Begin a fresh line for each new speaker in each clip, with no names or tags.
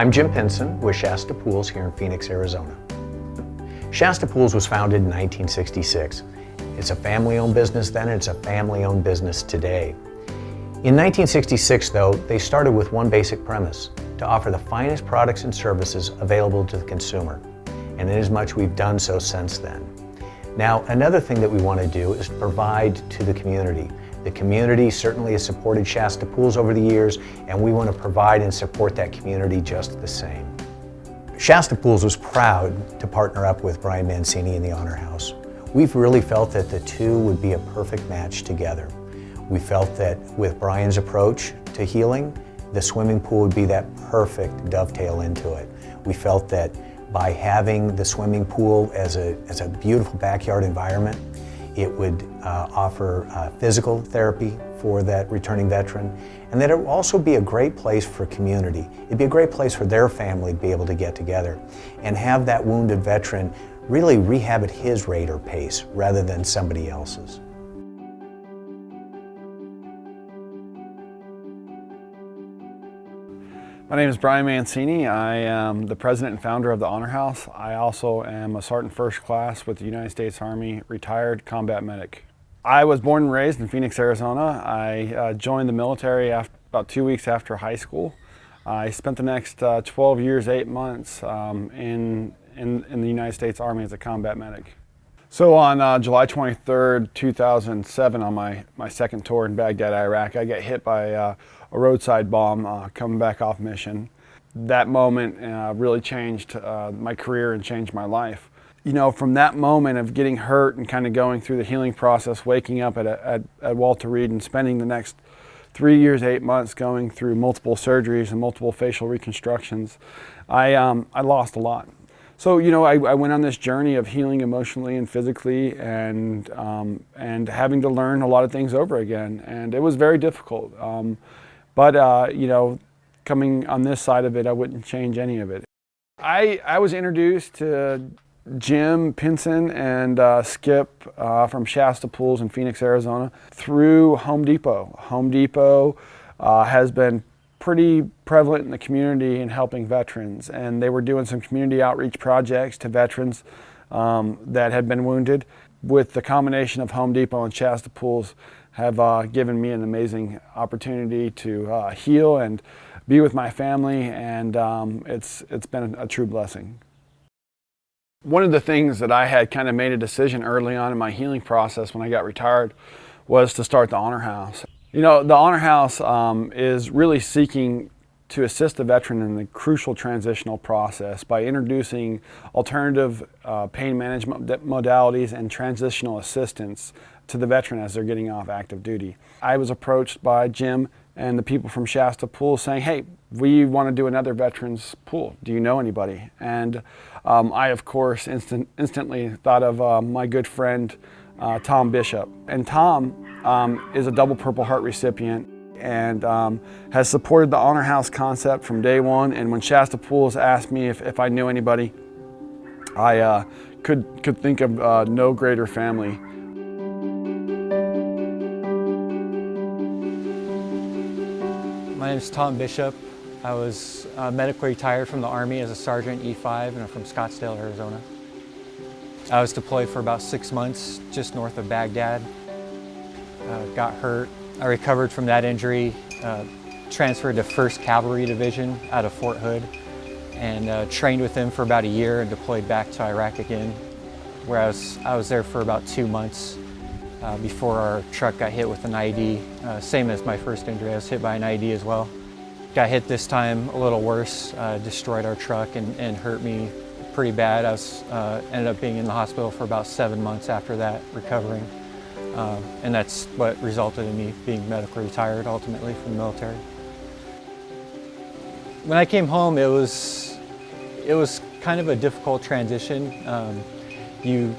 I'm Jim Pinson with Shasta Pools here in Phoenix, Arizona. Shasta Pools was founded in 1966. It's a family-owned business then, and it's a family-owned business today. In 1966, though, they started with one basic premise: to offer the finest products and services available to the consumer. And inasmuch we've done so since then. Now, another thing that we want to do is provide to the community. The community certainly has supported Shasta Pools over the years, and we want to provide and support that community just the same. Shasta Pools was proud to partner up with Brian Mancini in the Honor House. We've really felt that the two would be a perfect match together. We felt that with Brian's approach to healing, the swimming pool would be that perfect dovetail into it. We felt that by having the swimming pool as a beautiful backyard environment, it would offer physical therapy for that returning veteran, and that it would also be a great place for community. It'd be a great place for their family to be able to get together and have that wounded veteran really rehab at his rate or pace rather than somebody else's.
My name is Brian Mancini. I am the president and founder of the Honor House. I also am a Sergeant First Class with the United States Army, retired combat medic. I was born and raised in Phoenix, Arizona. I joined the military about 2 weeks after high school. I spent the next 12 years, 8 months in the United States Army as a combat medic. So on July 23rd, 2007, on my second tour in Baghdad, Iraq, I got hit by a roadside bomb coming back off mission. That moment really changed my career and changed my life. You know, from that moment of getting hurt and kind of going through the healing process, waking up at Walter Reed and spending the next 3 years, 8 months going through multiple surgeries and multiple facial reconstructions, I lost a lot. So, you know, I went on this journey of healing emotionally and physically and having to learn a lot of things over again. And it was very difficult. But you know, coming on this side of it, I wouldn't change any of it. I was introduced to Jim Pinson and Skip from Shasta Pools in Phoenix, Arizona through Home Depot. Home Depot has been pretty prevalent in the community in helping veterans, and they were doing some community outreach projects to veterans that had been wounded. With the combination of Home Depot and Shasta Pools have given me an amazing opportunity to heal and be with my family, and it's been a true blessing. One of the things that I had kind of made a decision early on in my healing process when I got retired was to start the Honor House. You know, the Honor House is really seeking to assist the veteran in the crucial transitional process by introducing alternative pain management modalities and transitional assistance to the veteran as they're getting off active duty. I was approached by Jim and the people from Shasta Pool saying, hey, we want to do another veterans pool. Do you know anybody? And I, of course, instantly thought of my good friend, Tom Bishop. And Tom is a double Purple Heart recipient and has supported the Honor House concept from day one. And when Shasta Pools asked me if I knew anybody, I could think of no greater family.
My name is Tom Bishop. I was medically retired from the Army as a Sergeant E5, and I'm from Scottsdale, Arizona. I was deployed for about 6 months just north of Baghdad. Got hurt. I recovered from that injury, transferred to 1st Cavalry Division out of Fort Hood, and trained with them for about a year and deployed back to Iraq again, where I was there for about 2 months before our truck got hit with an IED. Same as my first injury, I was hit by an IED as well. Got hit this time a little worse, destroyed our truck and hurt me pretty bad. I ended up being in the hospital for about 7 months after that, recovering. And that's what resulted in me being medically retired ultimately from the military. When I came home, it was kind of a difficult transition. You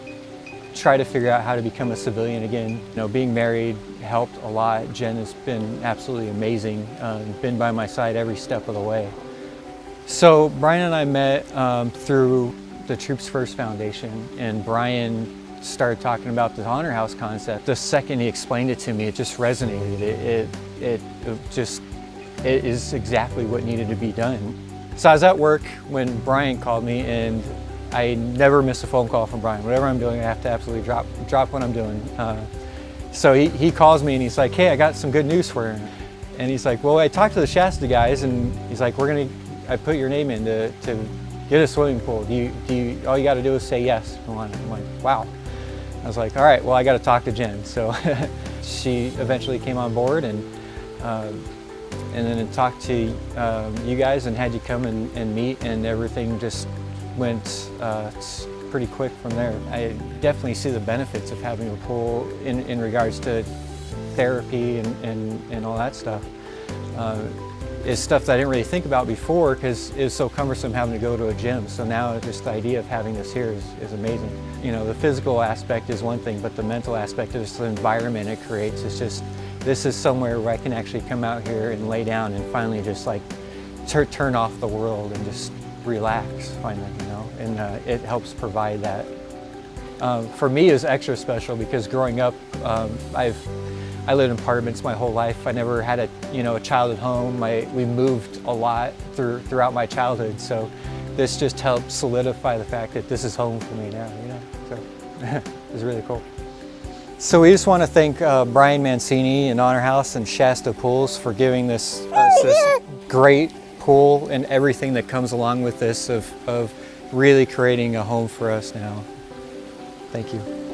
try to figure out how to become a civilian again. You know, being married helped a lot. Jen has been absolutely amazing, been by my side every step of the way. So Brian and I met through the Troops First Foundation, and Brian started talking about the Honor House concept. The second he explained it to me, it just resonated. It is exactly what needed to be done. So I was at work when Brian called me, and I never miss a phone call from Brian. Whatever I'm doing, I have to absolutely drop what I'm doing. So he calls me and he's like, hey, I got some good news for you. And he's like, well, I talked to the Shasta guys, and he's like, I put your name in to get a swimming pool. All you got to do is say yes. I'm like, wow. I was like, all right, well, I got to talk to Jen. So she eventually came on board, and then talked to you guys and had you come and meet, and everything just went pretty quick from there. I definitely see the benefits of having a pool in regards to therapy and all that stuff. It's stuff that I didn't really think about before because it was so cumbersome having to go to a gym. So now just the idea of having this here is amazing. You know, the physical aspect is one thing, but the mental aspect of this environment it creates is just, this is somewhere where I can actually come out here and lay down and finally just like turn off the world and just relax finally, you know, and it helps provide that. For me, it's extra special because growing up, I lived in apartments my whole life. I never had a child at home. We moved a lot throughout my childhood, so this just helped solidify the fact that this is home for me now. You know, so it's really cool. So we just want to thank Brian Mancini and Honor House and Shasta Pools for giving us this great pool and everything that comes along with this of really creating a home for us now. Thank you.